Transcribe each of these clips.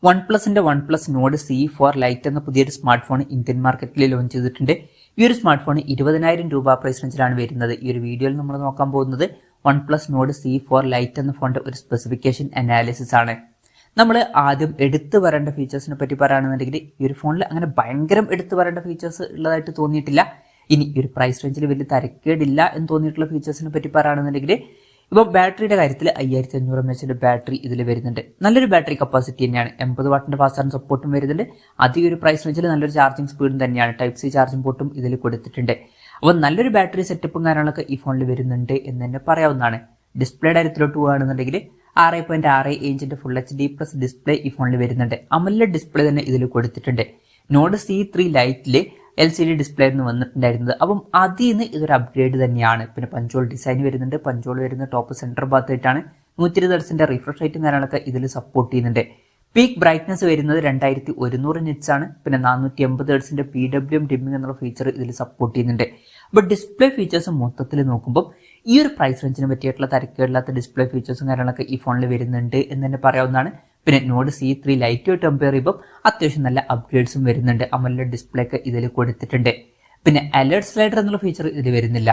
One പ്ലസിന്റെ OnePlus Nord C4 lite എന്ന പുതിയൊരു സ്മാർട്ട് ഫോൺ ഇന്ത്യൻ മാർക്കറ്റിൽ ലോഞ്ച് ചെയ്തിട്ടുണ്ട്. ഈ ഒരു സ്മാർട്ട് ഫോൺ 20,000 രൂപ പ്രൈസ് റേഞ്ചിലാണ് വരുന്നത്. ഈ ഒരു വീഡിയോയിൽ നമ്മൾ നോക്കാൻ പോകുന്നത് one plus Nord C4 lite എന്ന ഫോണിന്റെ ഒരു സ്പെസിഫിക്കേഷൻ അനാലിസിസ് ആണ്. നമ്മൾ ആദ്യം എടുത്തു വരേണ്ട ഫീച്ചേഴ്സിനെ പറ്റി പറയുകയാണെന്നുണ്ടെങ്കിൽ ഈ ഒരു ഫോണിൽ അങ്ങനെ ഭയങ്കരം എടുത്തു വരേണ്ട ഫീച്ചേഴ്സ് ഉള്ളതായിട്ട് തോന്നിയിട്ടില്ല. ഇനി ഈ ഒരു പ്രൈസ് റേഞ്ചിൽ വലിയ തരക്കേടില്ല എന്ന് തോന്നിയിട്ടുള്ള ഫീച്ചേഴ്സിനെ പറ്റി പറയുകയാണെന്നുണ്ടെങ്കിൽ ഇപ്പോൾ ബാറ്ററിയുടെ കാര്യത്തിൽ 5500 mAh ബാറ്ററി ഇതിൽ വരുന്നുണ്ട്. നല്ലൊരു ബാറ്ററി കപ്പാസിറ്റി തന്നെയാണ്. 80 വാട്ടിന്റെ ഫാസ്റ്റ് ചാർജിംഗ് സപ്പോർട്ടും വരുന്നുണ്ട്. അധികം ഒരു പ്രൈസ് റേഞ്ചിൽ നല്ലൊരു ചാർജിംഗ് സ്പീഡും തന്നെയാണ്. ടൈപ്പ് സി ചാർജിംഗ് പോർട്ടും ഇതിൽ കൊടുത്തിട്ടുണ്ട്. അപ്പോൾ നല്ലൊരു ബാറ്ററി സെറ്റപ്പും കാര്യങ്ങളൊക്കെ ഈ ഫോണിൽ വരുന്നുണ്ട് എന്ന് തന്നെ പറയാവുന്നതാണ്. ഡിസ്പ്ലേയുടെ കാര്യത്തിലോട്ട് പോകുകയാണെന്നുണ്ടെങ്കിൽ 6.6 ഇഞ്ചിന്റെ ഫുൾ HD+ ഡിസ്പ്ലേ ഈ ഫോണിൽ വരുന്നുണ്ട്. AMOLED ഡിസ്പ്ലേ തന്നെ ഇതിൽ കൊടുത്തിട്ടുണ്ട്. നോഡ് C3 ലൈറ്റില് LCD ഡിസ്പ്ലേ എന്ന് വന്നിട്ടുണ്ടായിരുന്നത്. അപ്പം അതിൽ നിന്ന് ഇതൊരു അപ്ഗ്രേഡ് തന്നെയാണ്. പിന്നെ പഞ്ചോൾ ഡിസൈൻ വരുന്നുണ്ട്. പഞ്ചോൾ വരുന്ന ടോപ്പ് സെന്റർ ഭാഗത്തായിട്ടാണ്. 120 Hz റിഫ്രഷ് റേറ്റും കാര്യങ്ങളൊക്കെ ഇതിൽ സപ്പോർട്ട് ചെയ്യുന്നുണ്ട്. പീക്ക് ബ്രൈറ്റ്നസ് വരുന്നത് 2100 nits ആണ്. പിന്നെ 480 Hz PWM ഡിമ്മിംഗ് എന്നുള്ള ഫീച്ചർ ഇതിൽ സപ്പോർട്ട് ചെയ്യുന്നുണ്ട്. അപ്പോൾ ഡിസ്പ്ലേ ഫീച്ചേഴ്സ് മൊത്തത്തിൽ നോക്കുമ്പോൾ ഈ ഒരു പ്രൈസ് റേഞ്ചിന് പറ്റിയിട്ടുള്ള തരക്കേടില്ലാത്ത ഡിസ്പ്ലേ ഫീച്ചേഴ്സും കാര്യങ്ങളൊക്കെ ഈ ഫോണിൽ വരുന്നുണ്ട് എന്ന് തന്നെ പറയാവുന്നതാണ്. പിന്നെ നോഡ് C3 ലൈറ്റുമായിട്ട് കമ്പയർ ചെയ്യുമ്പോൾ അത്യാവശ്യം നല്ല അപ്ഗ്രേഡ്സും വരുന്നുണ്ട്. AMOLED ഡിസ്പ്ലേ ഒക്കെ ഇതിൽ കൊടുത്തിട്ടുണ്ട്. പിന്നെ അലേർട്ട് സ്ലൈഡർ എന്നുള്ള ഫീച്ചർ ഇതിൽ വരുന്നില്ല.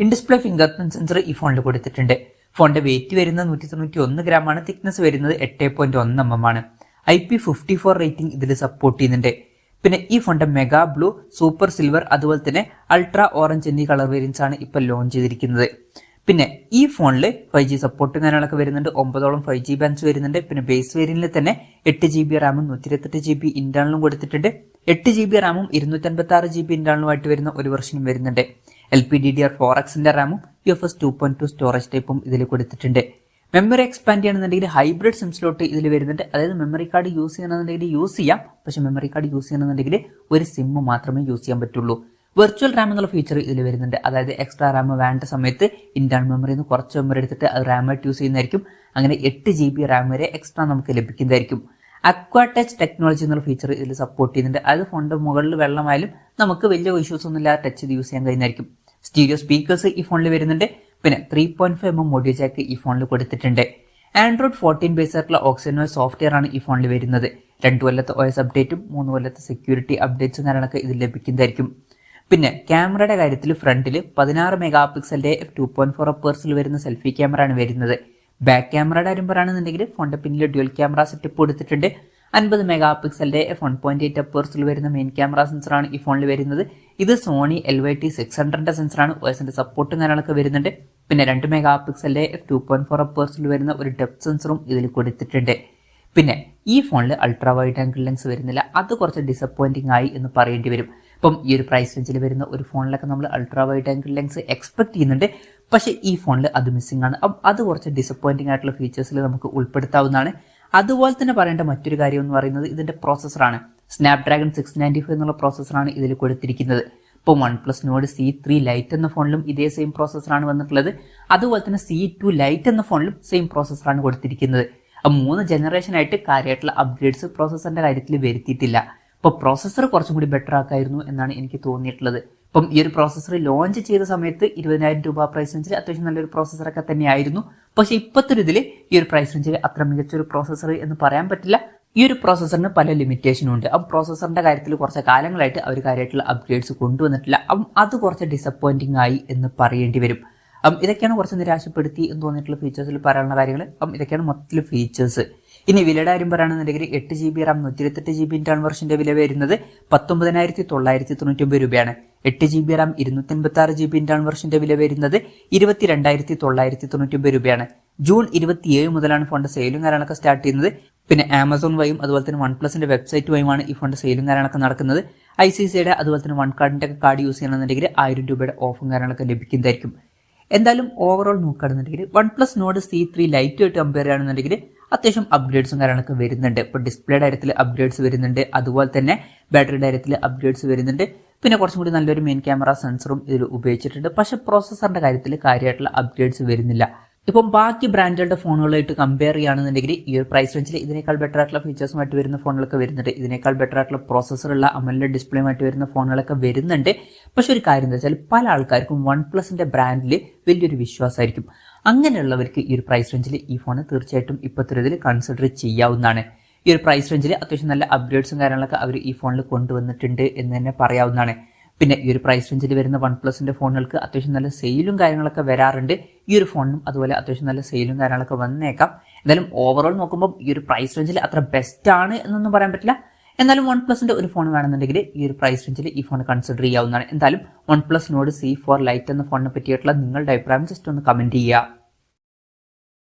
In display finger print sensor ഈ ഫോണിൽ കൊടുത്തിട്ടുണ്ട്. ഫോണിന്റെ വെയിറ്റ് വരുന്നത് 191 ഗ്രാമാണ്. തിക്നെസ് വരുന്നത് 8.1 mm ആണ്. IP54 റേറ്റിംഗ് ഇതിൽ സപ്പോർട്ട് ചെയ്യുന്നുണ്ട്. പിന്നെ ഈ ഫോണിന്റെ മെഗാ ബ്ലൂ, സൂപ്പർ സിൽവർ, അതുപോലെ തന്നെ അൾട്രാ ഓറഞ്ച് എന്നീ കളർ വേരിയൻസ് ആണ് ഇപ്പോൾ ലോഞ്ച് ചെയ്തിരിക്കുന്നത്. പിന്നെ ഈ ഫോണിൽ 5G സപ്പോർട്ടും കാര്യങ്ങളൊക്കെ വരുന്നുണ്ട്. 9ഓളം 5G ബാൻഡ്സ് വരുന്നുണ്ട്. പിന്നെ ബേസ് വേരിയന്റിൽ തന്നെ 8GB റാമും 128GB ഇന്റേണലും കൊടുത്തിട്ടുണ്ട്. 8GB റാമും 256GB ഇന്റേണലുമായിട്ട് വരുന്ന ഒരു വെർഷനും വരുന്നുണ്ട്. LPDDR4X റാമും UFS 2.2 സ്റ്റോറേജ് ടൈപ്പും ഇതിൽ കൊടുത്തിട്ടുണ്ട്. മെമ്മറി എക്സ്പാൻഡ് ചെയ്യണമെന്നുണ്ടെങ്കിൽ ഹൈബ്രിഡ് സിം സ്ലോട്ട് ഇതിൽ വരുന്നുണ്ട്. അതായത് മെമ്മറി കാർഡ് യൂസ് ചെയ്യണമെന്നുണ്ടെങ്കിൽ യൂസ് ചെയ്യാം. പക്ഷെ മെമ്മറി കാർഡ് യൂസ് ചെയ്യണമെന്നുണ്ടെങ്കിൽ ഒരു സിം മാത്രമേ യൂസ് ചെയ്യാൻ പറ്റുള്ളൂ. വെർച്വൽ റാം എന്നുള്ള ഫീച്ചർ ഇതിൽ വരുന്നുണ്ട്. അതായത് എക്സ്ട്രാ റാം വേണ്ട സമയത്ത് ഇന്റേണൽ മെമ്മറിയിൽ നിന്ന് കുറച്ച് മെമ്മറി എടുത്തിട്ട് അത് റാമായിട്ട് യൂസ് ചെയ്യുന്നതായിരിക്കും. അങ്ങനെ 8GB റാം വരെ എക്സ്ട്രാ നമുക്ക് ലഭിക്കുന്നതായിരിക്കും. അക്വാ ടച്ച് ടെക്നോളജി എന്നുള്ള ഫീച്ചർ ഇതിൽ സപ്പോർട്ട് ചെയ്യുന്നുണ്ട്. അതായത് ഫോണിന്റെ മുകളിൽ വെള്ളമായാലും നമുക്ക് വലിയ ഇഷ്യൂസ് ഒന്നും ഇല്ലാതെ ടച്ച് ചെയ്ത് യൂസ് ചെയ്യാൻ കഴിയുന്നതായിരിക്കും. സ്റ്റീരിയോ സ്പീക്കേഴ്സ് ഈ ഫോണിൽ വരുന്നുണ്ട്. പിന്നെ 3.5 mm ഓഡിയോ ജാക്ക് ഈ ഫോണിൽ കൊടുത്തിട്ടുണ്ട്. ആൻഡ്രോയിഡ് 14 ബേസ് ആയിട്ടുള്ള OxygenOS സോഫ്റ്റ്വെയർ ആണ് ഈ ഫോണിൽ വരുന്നത്. 2 കൊല്ലത്തെ OS അപ്ഡേറ്റും 3 കൊല്ലത്തെ സെക്യൂരിറ്റി അപ്ഡേറ്റ്സും കാര്യങ്ങളൊക്കെ ഇതിൽ ലഭിക്കുന്നതായിരിക്കും. പിന്നെ ക്യാമറയുടെ കാര്യത്തിൽ ഫ്രണ്ടിൽ 16 മെഗാപിക്സലിന്റെ f2.4 അപ്പേഴ്സിൽ വരുന്ന സെൽഫി ക്യാമറ ആണ് വരുന്നത്. ബാക്ക് ക്യാമറയുടെ കാര്യം പറയുകയാണെന്നുണ്ടെങ്കിൽ ഫോണിന്റെ പിന്നിൽ ഡ്യുവൽ ക്യാമറ സെറ്റപ്പ് കൊടുത്തിട്ടുണ്ട്. 50 മെഗാപിക്സലിന്റെ f1.8 അപ്പേഴ്സിൽ വരുന്ന മെയിൻ ക്യാമറ സെൻസറാണ് ഈ ഫോണിൽ വരുന്നത്. ഇത് സോണി LYT600 സെൻസറാണ്. OSന്റെ സപ്പോർട്ടും കാര്യങ്ങളൊക്കെ വരുന്നുണ്ട്. പിന്നെ 2 മെഗാപിക്സലിന്റെ f2.4 അപ്പേഴ്സിൽ വരുന്ന ഒരു ഡെപ്ത് സെൻസറും ഇതിൽ കൊടുത്തിട്ടുണ്ട്. പിന്നെ ഈ ഫോണിൽ അൾട്രാ വൈഡ് ആംഗിൾ ലെൻസ് വരുന്നില്ല. അത് കുറച്ച് ഡിസപ്പോയിന്റിംഗ് ആയി എന്ന് പറയേണ്ടി വരും. ഇപ്പം ഈ ഒരു പ്രൈസ് റേഞ്ചിൽ വരുന്ന ഒരു ഫോണിലൊക്കെ നമ്മൾ ultra wide angle lens expect ചെയ്യുന്നുണ്ട്. പക്ഷെ ഈ ഫോണിൽ അത് മിസ്സിംഗ് ആണ്. അപ്പം അത് കുറച്ച് ഡിസപ്പോയിന്റിംഗ് ആയിട്ടുള്ള ഫീച്ചേഴ്സിൽ നമുക്ക് ഉൾപ്പെടുത്താവുന്നതാണ്. അതുപോലെ തന്നെ പറയേണ്ട മറ്റൊരു കാര്യം എന്ന് പറയുന്നത് ഇതിന്റെ പ്രോസസ്സറാണ്. സ്നാപ്ഡ്രാഗൺ 695 എന്നുള്ള പ്രോസസ്സറാണ് ഇതിൽ കൊടുത്തിരിക്കുന്നത്. ഇപ്പോൾ one plus Nord C3 light എന്ന ഫോണിലും ഇതേ സെയിം പ്രോസസ്സറാണ് വന്നിട്ടുള്ളത്. അതുപോലെ തന്നെ C2 ലൈറ്റ് എന്ന ഫോണിലും സെയിം പ്രോസസ്സറാണ് കൊടുത്തിരിക്കുന്നത്. 3 ജനറേഷൻ ആയിട്ട് കാര്യമായിട്ടുള്ള അപ്ഗ്രേഡ്സ് പ്രോസസ്സറിന്റെ കാര്യത്തിൽ വരുത്തിയിട്ടില്ല. ഇപ്പോൾ പ്രോസസ്സർ കുറച്ചും കൂടി ബെറ്റർ ആക്കായിരുന്നു എന്നാണ് എനിക്ക് തോന്നിയിട്ടുള്ളത്. ഇപ്പം ഈ ഒരു പ്രോസസ്സർ ലോഞ്ച് ചെയ്ത സമയത്ത് 20,000 രൂപ പ്രൈസ് റേഞ്ചിൽ അത്യാവശ്യം നല്ലൊരു പ്രോസസ്സറൊക്കെ തന്നെയായിരുന്നു. പക്ഷെ ഇപ്പോഴത്തെ ഒരു ഇതിൽ ഈ ഒരു പ്രൈസ് റേഞ്ചിൽ അത്ര മികച്ചൊരു പ്രോസസ്സർ എന്ന് പറയാൻ പറ്റില്ല. ഈ ഒരു പ്രോസസ്സറിന് പല ലിമിറ്റേഷനും ഉണ്ട്. അപ്പം പ്രോസസ്സറിന്റെ കാര്യത്തിൽ കുറച്ച് കാലങ്ങളായിട്ട് അവർ കാര്യമായിട്ടുള്ള അപ്ഗ്രേഡ്സ് കൊണ്ടുവന്നിട്ടില്ല. അപ്പം അത് കുറച്ച് ഡിസപ്പോയിന്റിംഗ് ആയി എന്ന് പറയേണ്ടി വരും. ഇതൊക്കെയാണ് കുറച്ച് നിരാശപ്പെടുത്തി എന്ന് തോന്നിയിട്ടുള്ള ഫീച്ചേഴ്സിൽ പറയാനുള്ള കാര്യങ്ങൾ. ഇതൊക്കെയാണ് മൊത്തത്തിൽ ഫീച്ചേഴ്സ്. ഇനി വിലയുടെ കാര്യം പറയുകയാണെന്നുണ്ടെങ്കിൽ 8GB റാം 128GB ഇന്റേണൽ വെർഷന്റെ വില വരുന്നത് 19,999 രൂപയാണ്. 8GB റാം 256GB ഇന്റേണൽ വെർഷന്റെ വില വരുന്നത് 22,999 രൂപയാണ്. ജൂൺ 27 മുതലാണ് ഫോണിന്റെ സെയിലും കാര്യങ്ങളൊക്കെ സ്റ്റാർട്ട് ചെയ്യുന്നത്. പിന്നെ ആമസോൺ വഴിയും അതുപോലെ തന്നെ വൺ പ്ലസിന്റെ വെബ്സൈറ്റ് വഴിയുമാണ് ഈ ഫോണിന്റെ സെയിലും കാര്യങ്ങളൊക്കെ നടക്കുന്നത്. ICICIയുടെ അതുപോലെ തന്നെ വൺ കാർഡിന്റെ കാർഡ് യൂസ് ചെയ്യണമെന്നുണ്ടെങ്കിൽ 1000 രൂപയുടെ ഓഫും കാര്യങ്ങളൊക്കെ ലഭിക്കുന്നതായിരിക്കും. എന്തായാലും ഓവറോൾ നോക്കുകയാണെന്നുണ്ടെങ്കിൽ വൺ പ്ലസ് നോഡ് C3 ലൈറ്റുമായിട്ട് കമ്പയർ ചെയ്യുകയാണെന്നുണ്ടെങ്കിൽ അത്യാവശ്യം അപ്ഗ്രേഡ്സും കാര്യങ്ങളൊക്കെ വരുന്നുണ്ട്. ഇപ്പോൾ ഡിസ്പ്ലേയുടെ കാര്യത്തിൽ അപ്ഗ്രേഡ്സ് വരുന്നുണ്ട്. അതുപോലെ തന്നെ ബാറ്ററിയുടെ കാര്യത്തിൽ അപ്ഗ്രേഡ്സ് വരുന്നുണ്ട്. പിന്നെ കുറച്ചും കൂടി നല്ലൊരു മെയിൻ ക്യാമറ സെൻസറും ഇതിൽ ഉപയോഗിച്ചിട്ടുണ്ട്. പക്ഷെ പ്രോസസ്സറിന്റെ കാര്യത്തിൽ കാര്യമായിട്ടുള്ള അപ്ഗ്രേഡ്സ് വരുന്നില്ല. ഇപ്പം ബാക്കി ബ്രാൻഡുകളുടെ ഫോണുകളായിട്ട് കമ്പയർ ചെയ്യുകയാണെന്നുണ്ടെങ്കിൽ ഈ ഒരു പ്രൈസ് റേഞ്ചിൽ ഇതിനേക്കാൾ ബെറ്റർ ആയിട്ടുള്ള ഫീച്ചേഴ്സുമായിട്ട് വരുന്ന ഫോണുകളൊക്കെ വരുന്നുണ്ട്. ഇതിനേക്കാൾ ബെറ്റർ ആയിട്ടുള്ള പ്രോസസ്സറുള്ള AMOLED ഡിസ്പ്ലേയുമായിട്ട് വരുന്ന ഫോണുകളൊക്കെ വരുന്നുണ്ട്. പക്ഷെ ഒരു കാര്യം എന്താ വെച്ചാൽ പല ആൾക്കാർക്കും വൺ പ്ലസിന്റെ ബ്രാൻഡിൽ വലിയൊരു വിശ്വാസമായിരിക്കും. അങ്ങനെയുള്ളവർക്ക് ഈ ഒരു പ്രൈസ് റേഞ്ചിൽ ഈ ഫോൺ തീർച്ചയായിട്ടും ഇപ്പോഴത്തെ ഇതിൽ കൺസിഡർ ചെയ്യാവുന്നതാണ്. ഈ ഒരു പ്രൈസ് റേഞ്ചിൽ അത്യാവശ്യം നല്ല അപ്ഗ്രേഡ്സും കാര്യങ്ങളൊക്കെ അവർ ഈ ഫോണിൽ കൊണ്ടുവന്നിട്ടുണ്ട് എന്ന് തന്നെ പറയാവുന്നതാണ്. പിന്നെ ഈ ഒരു പ്രൈസ് റേഞ്ചിൽ വരുന്ന വൺ പ്ലസിന്റെ ഫോണുകൾക്ക് അത്യാവശ്യം നല്ല സെയിലും കാര്യങ്ങളൊക്കെ വരാറുണ്ട്. ഈ ഒരു ഫോണിനും അതുപോലെ അത്യാവശ്യം നല്ല സെയിലും കാര്യങ്ങളൊക്കെ വന്നേക്കാം. എന്തായാലും ഓവറോൾ നോക്കുമ്പോൾ ഈ ഒരു പ്രൈസ് റേഞ്ചിൽ അത്ര ബെസ്റ്റ് ആണ് എന്നൊന്നും പറയാൻ പറ്റില്ല. എന്നാലും വൺ പ്ലസിന്റെ ഒരു ഫോൺ വേണമെന്നുണ്ടെങ്കിൽ ഈ ഒരു പ്രൈസ് റേഞ്ചിൽ ഈ ഫോൺ കൺസിഡർ ചെയ്യാവുന്നതാണ്. എന്തായാലും one plus Nord C4 lite എന്ന ഫോണിനെ പറ്റിയിട്ടുള്ള നിങ്ങളുടെ അഭിപ്രായം ജസ്റ്റ് ഒന്ന് കമന്റ് ചെയ്യുക.